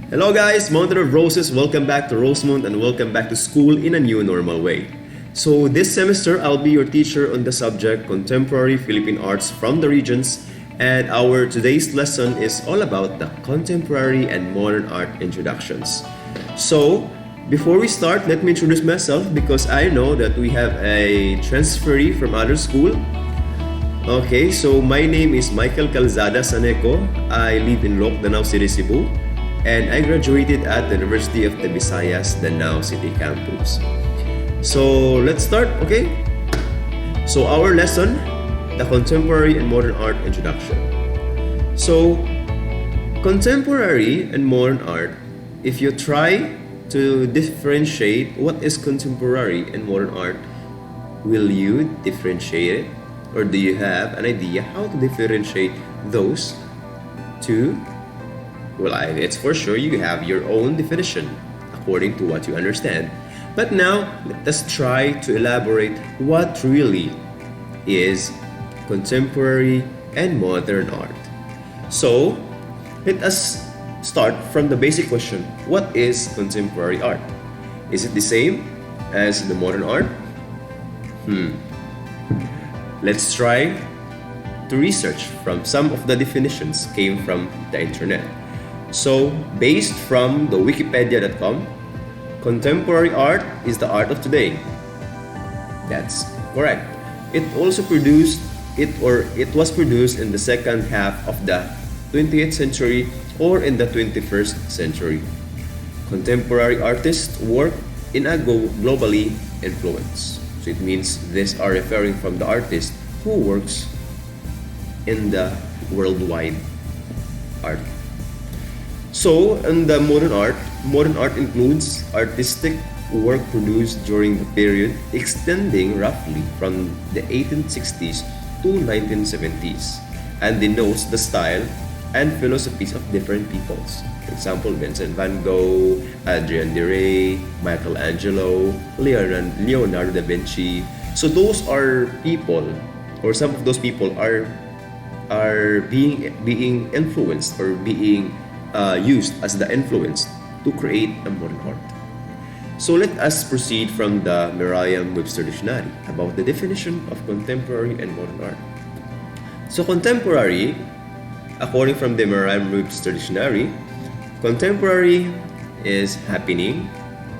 Hello guys, Mountain of Roses, welcome back to Rosemont and welcome back to school in a new normal way. So this semester, I'll be your teacher on the subject Contemporary Philippine Arts from the Regions, and our today's lesson is all about the Contemporary and Modern Art introductions. So, before we start, let me introduce myself because I know that we have a transferee from other school. Okay, so my name is Michael Calzada Saneco. I live in Loc, Danao City, Cebu, and I graduated at the University of the Visayas, Danao City campus. So let's start, okay? So our lesson, the Contemporary and Modern Art Introduction. So, contemporary and modern art, if you try to differentiate what is contemporary and modern art, will you differentiate it? Or do you have an idea how to differentiate those two? Well, it's for sure you have your own definition according to what you understand. But now, let us try to elaborate what really is contemporary and modern art. So, let us start from the basic question. What is contemporary art? Is it the same as the modern art? Let's try to research from some of the definitions came from the internet. So, based from the wikipedia.com, contemporary art is the art of today. That's correct. It was produced in the second half of the 20th century or in the 21st century. Contemporary artists work in a globally influence. So it means these are referring from the artist who works in the worldwide art. So, in the modern art includes artistic work produced during the period extending roughly from the 1860s to 1970s and denotes the style and philosophies of different peoples. For example, Vincent van Gogh, Adrian de Rey, Michelangelo, Leonardo da Vinci. So those are people, or some of those people are being influenced or being used as the influence to create a modern art. So let us proceed from the Merriam-Webster Dictionary about the definition of contemporary and modern art. So contemporary, according from the Merriam-Webster Dictionary, contemporary is happening,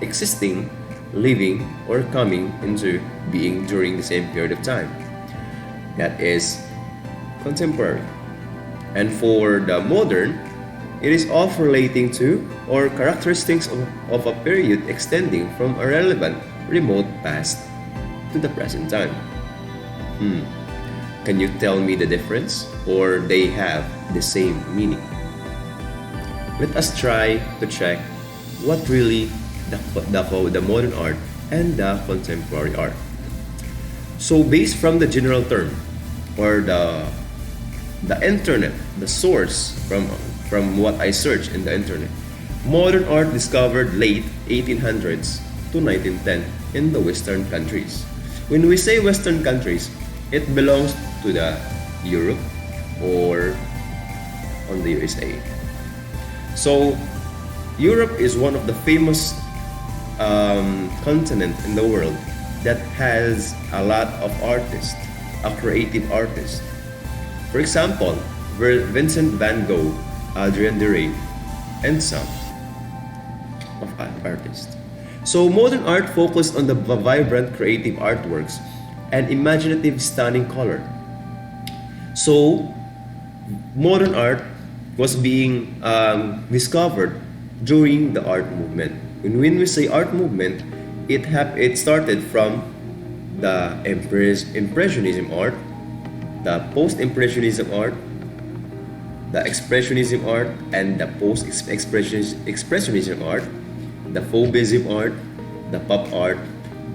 existing, living, or coming into being during the same period of time. That is contemporary. And for the modern, it is of relating to or characteristics of a period extending from a relevant, remote past to the present time. Can you tell me the difference, or they have the same meaning? Let us try to check what really the modern art and the contemporary art. So based from the general term or the internet, the source from what I searched in the internet, modern art discovered late 1800s to 1910 in the Western countries. When we say Western countries, it belongs to the Europe or on the USA. So Europe is one of the famous continent in the world that has a lot of artists, a creative artist. For example, Vincent van Gogh, Adrian de Rey, and some of other artists. So modern art focused on the vibrant creative artworks and imaginative stunning color. So modern art was being discovered during the art movement. When we say art movement, it started from the Impressionism art, the Post-Impressionism art, the Expressionism art, and the Post-Expressionism art, the Fauvism art, the Pop art,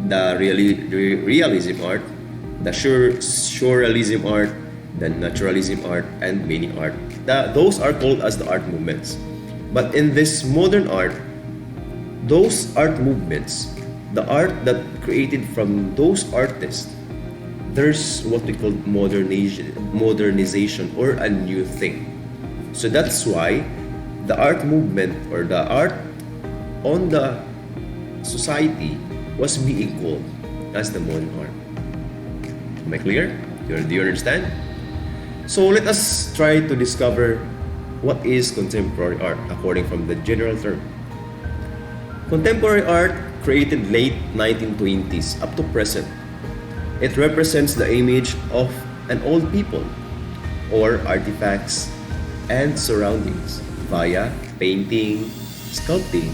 the Realism art, the Surrealism art, the Naturalism art, and many art. Those are called as the art movements. But in this modern art, those art movements, the art that created from those artists, there's what we call modernization or a new thing. So that's why the art movement or the art on the society was being called as the modern art. Am I clear? Do you understand? So let us try to discover what is contemporary art according from the general term. Contemporary art created late 1920s up to present. It represents the image of an old people or artifacts and surroundings via painting, sculpting,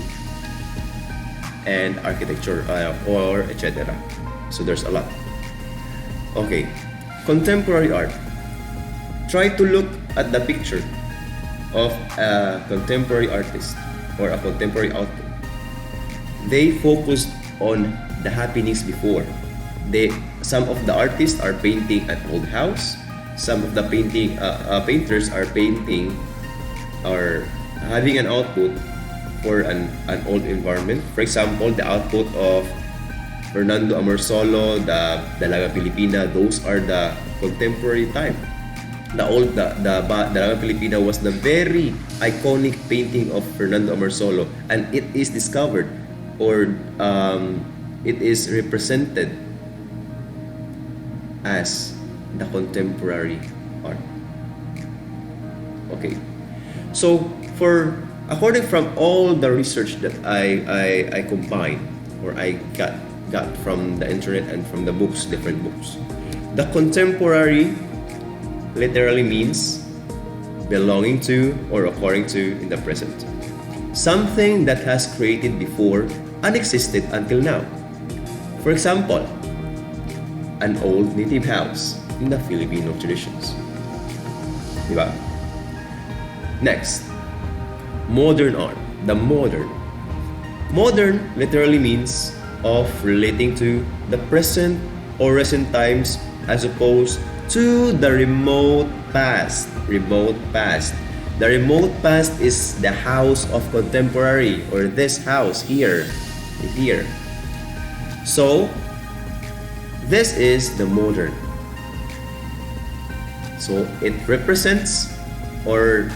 and architecture or etc. So there's a lot. Okay, contemporary art. Try to look at the picture of a contemporary artist or a contemporary output. They focused on the happenings before. Some of the artists are painting an old house. Some of the painters are painting or having an output for an old environment. For example, the output of Fernando Amorsolo, the Dalaga Pilipina, those are the contemporary time. The Dalaga Pilipina was the very iconic painting of Fernando Amorsolo, and it is discovered or it is represented as the contemporary art. Okay, so according from all the research that I combined or I got from the internet and from the books, different books, the contemporary literally means belonging to or occurring to in the present. Something that has created before and existed until now. For example, an old native house in the Filipino traditions. Diba? Next, modern art. The modern. Modern literally means of relating to the present or recent times as opposed to the remote past. Remote past. The remote past is the house of contemporary or this house here. Here. So, this is the modern. So, it represents or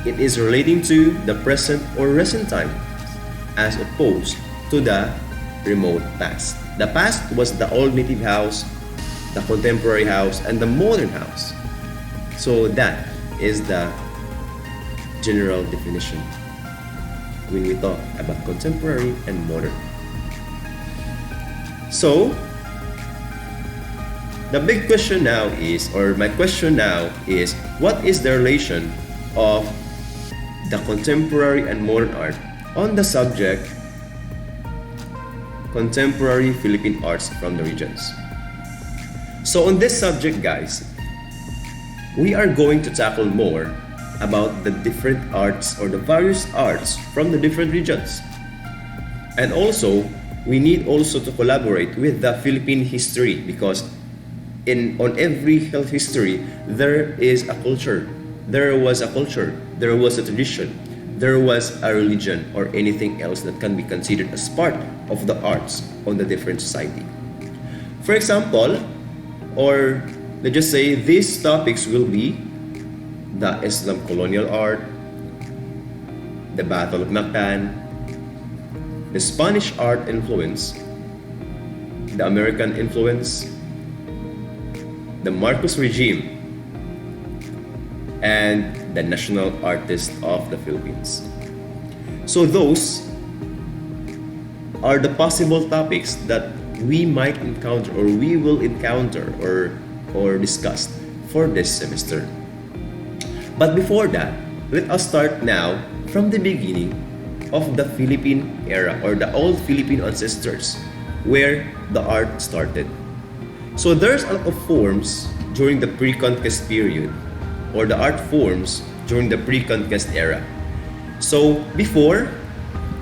it is relating to the present or recent time as opposed to the remote past. The past was the old native house, the contemporary house, and the modern house. So that is the general definition when we talk about contemporary and modern. So, the big question now is, or my question now is, what is the relation of the contemporary and modern art on the subject contemporary Philippine arts from the regions? So on this subject, guys, we are going to tackle more about the different arts or the various arts from the different regions. And also, we need also to collaborate with the Philippine history because on every health history, there is a culture. There was a culture. There was a tradition. There was a religion or anything else that can be considered as part of the arts on the different society. For example, or let's just say these topics will be the Islam colonial art, the Battle of Mactan, the Spanish art influence, the American influence, the Marcos regime, and the national artist of the Philippines. So those are the possible topics that we might encounter or we will encounter or discuss for this semester. But before that, let us start now from the beginning of the Philippine era or the old Philippine ancestors where the art started. So there's a lot of forms during the pre-conquest period or the art forms during the pre-conquest era. So before,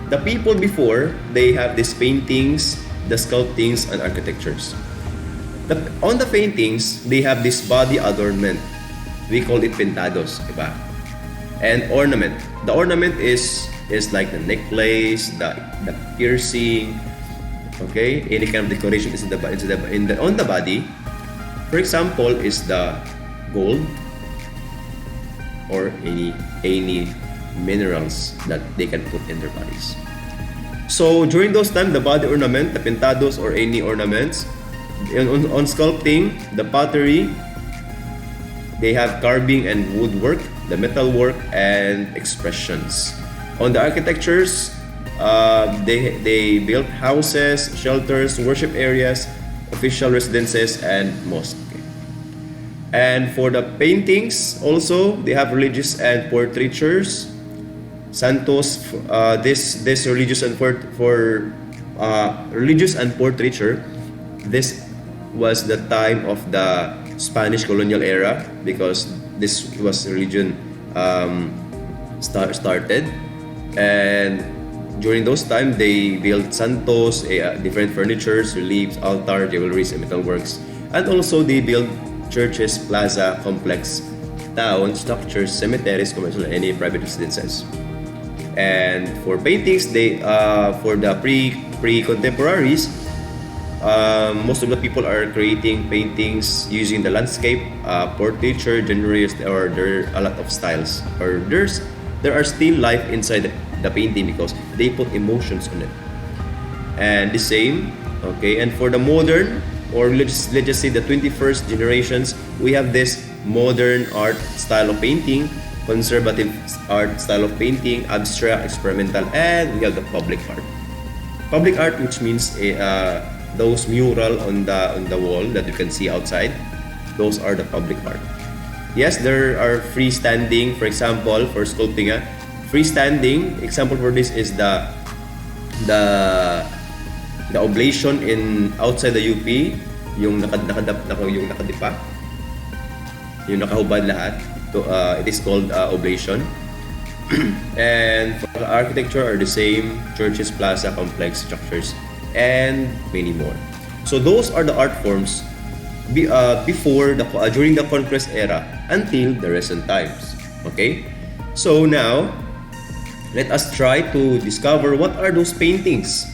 the people before, they have these paintings, the sculptings, and architectures. On the paintings, they have this body adornment. We call it pintados, diba? And ornament. The ornament is like the necklace, the piercing, okay? Any kind of decoration is on the body. For example, is the gold, or any minerals that they can put in their bodies. So during those time, the body ornament, the pintados or any ornaments, on sculpting, the pottery, they have carving and woodwork, the metalwork, and expressions. On the architectures, they built houses, shelters, worship areas, official residences, and mosques. And for the paintings, also they have religious and portraitures. Santos, this religious and religious and portraiture, this was the time of the Spanish colonial era, because this was religion started, and during those time they built santos, different furnitures, reliefs, altar, jewelries, and metalworks, and also they built churches, plaza, complex, towns, structures, cemeteries, commercial, and any private residences. And for paintings, they for the pre-contemporaries, most of the people are creating paintings using the landscape, portraiture, genres, or there are a lot of styles. Or there are still life inside the painting because they put emotions on it. And the same, okay. And for the modern, or let's just say the 21st generations, we have this modern art style of painting, conservative art style of painting, abstract, experimental, and we have the public art. Public art, which means those mural on the wall that you can see outside, those are the public art. Yes, there are freestanding, for example, for sculpting. Freestanding example for this is the oblation in outside the UP, yung nakadipa, yung nakahubad lahat. It is called oblation. And for the architecture are the same: churches, plaza, complex structures, and many more. So those are the art forms before during the conquest era until the recent times. Okay, so now let us try to discover what are those paintings,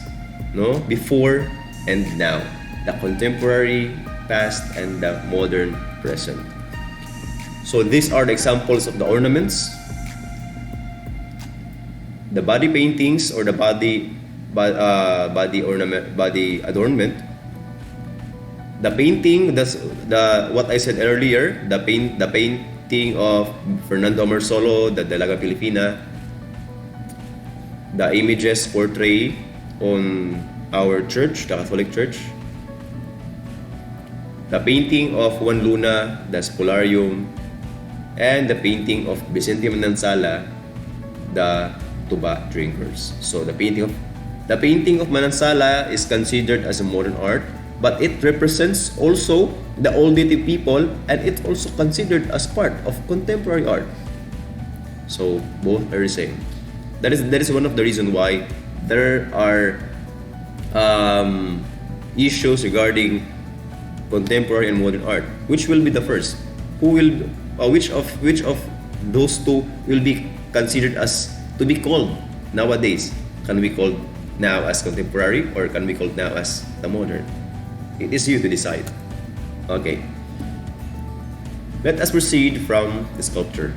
no, before and now, the contemporary, past, and the modern present. So these are the examples of the ornaments, the body paintings or the body ornament, body adornment. The painting, what I said earlier, the painting of Fernando Marsolo, the Dalaga Pilipina, the images portray on our church, the Catholic Church, the painting of Juan Luna, the Spolarium, and the painting of Vicente Manansala, the Tuba Drinkers. So the painting of Manansala is considered as a modern art, but it represents also the old native people, and it's also considered as part of contemporary art. So both are the same. That is one of the reasons why there are issues regarding contemporary and modern art. Which will be the first? Which of those two will be considered as to be called nowadays? Can we call now as contemporary, or can we call now as the modern? It is you to decide. Okay. Let us proceed from the sculpture.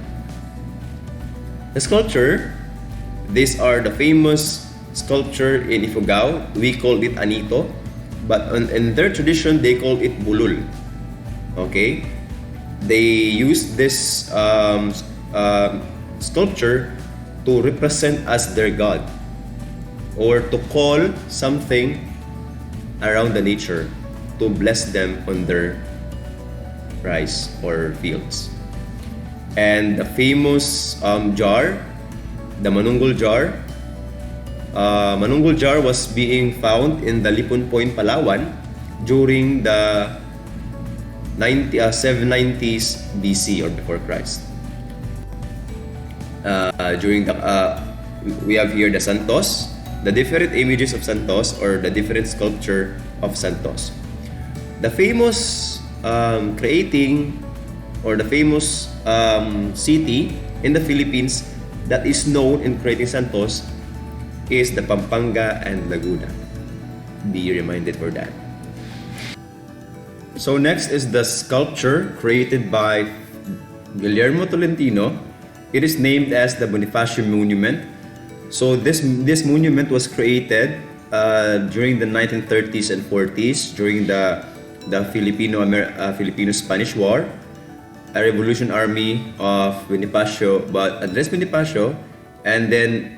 The sculpture, these are the famous sculpture in Ifugao. We call it anito, but in their tradition they call it bulul. Okay. They use this sculpture to represent as their god, or to call something around the nature to bless them on their rice or fields. And the famous jar, the Manunggul jar. Manunggul jar was being found in the Lipon Point, Palawan during the 790s BC or before Christ. We have here the Santos, the different images of Santos, or the different sculpture of Santos. The famous creating, or the famous city in the Philippines that is known in creating Santos is the Pampanga and Laguna. Be reminded for that. So next is the sculpture created by Guillermo Tolentino it is named as the Bonifacio Monument. So this monument was created during the 1930s and 40s during the Filipino-Spanish War. A revolution army of Bonifacio, but Andres Bonifacio, and then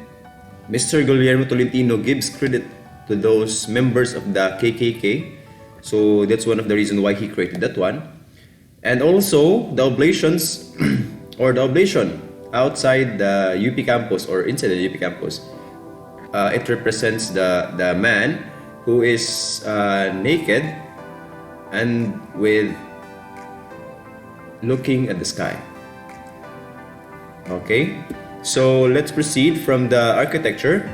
Mr. Guillermo Tolentino gives credit to those members of the KKK. So that's one of the reasons why he created that one. And also the oblations or the oblation outside the UP campus or inside the UP campus. It represents the man who is naked and with looking at the sky. Okay, so let's proceed from the architecture.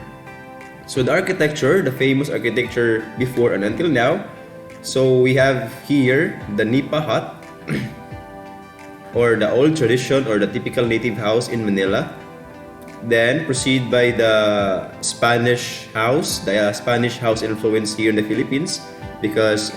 So the architecture, the famous architecture before and until now. So we have here the Nipa hut or the old tradition or the typical native house in Manila. Then proceed by the Spanish house, the Spanish house influence here in the Philippines, because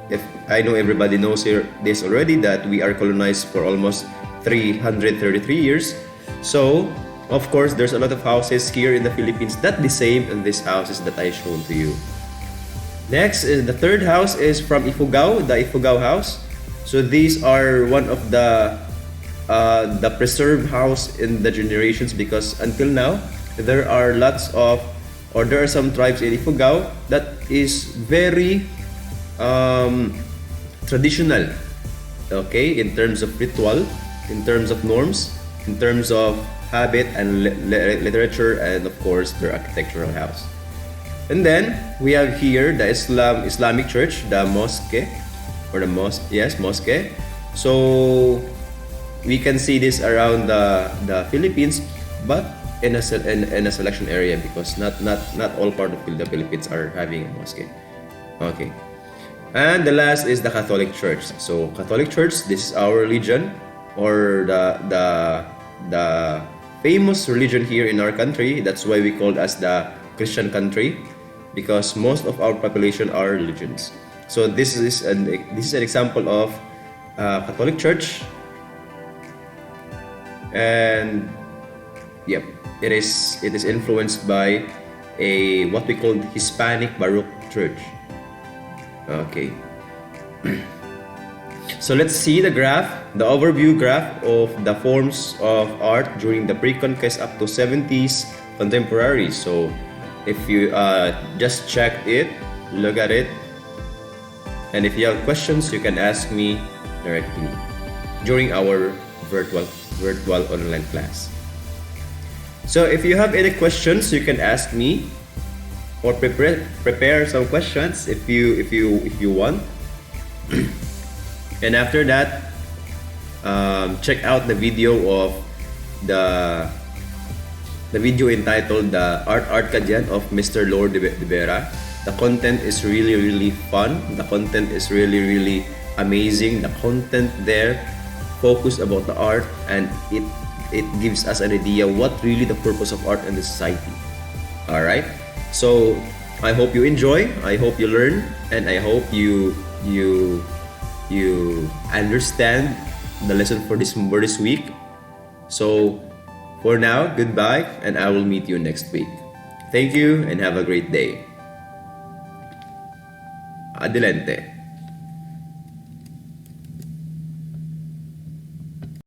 if I know everybody knows here this already that we are colonized for almost 333 years. So of course there's a lot of houses here in the Philippines that the same in these houses that I shown to you. Next is the third house is from Ifugao, the Ifugao house. So these are one of the preserved house in the generations, because until now there are lots of, or there are some tribes in Ifugao that is very traditional, okay, in terms of ritual, in terms of norms, in terms of habit and literature, and of course their architectural house. And then we have here the Islamic church, the mosque, or the mosque, yes, mosque. So we can see this around the Philippines, but in a selection area, because not all part of the Philippines are having a mosque. Okay. And the last is the Catholic Church. So Catholic Church, this is our religion, or the famous religion here in our country. That's why we call us the Christian country, because most of our population are religions. So this is an example of Catholic Church, and yep, it is influenced by a what we call Hispanic Baroque Church. Okay. So let's see the graph, the overview graph of the forms of art during the pre-conquest up to 70s contemporary. So if you just check it, look at it, and if you have questions, you can ask me directly during our virtual online class. So if you have any questions, you can ask me, or prepare some questions if you want. And after that, check out the video of the video entitled the Art Ka Dyan of Mr. Lord de Vera. The content is really fun. The content is really amazing. The content there focus about the art, and it gives us an idea what really the purpose of art in the society. All right. So I hope you enjoy, I hope you learn, and I hope you understand the lesson for this week. So for now, goodbye, and I will meet you next week. Thank you and have a great day. Adelante.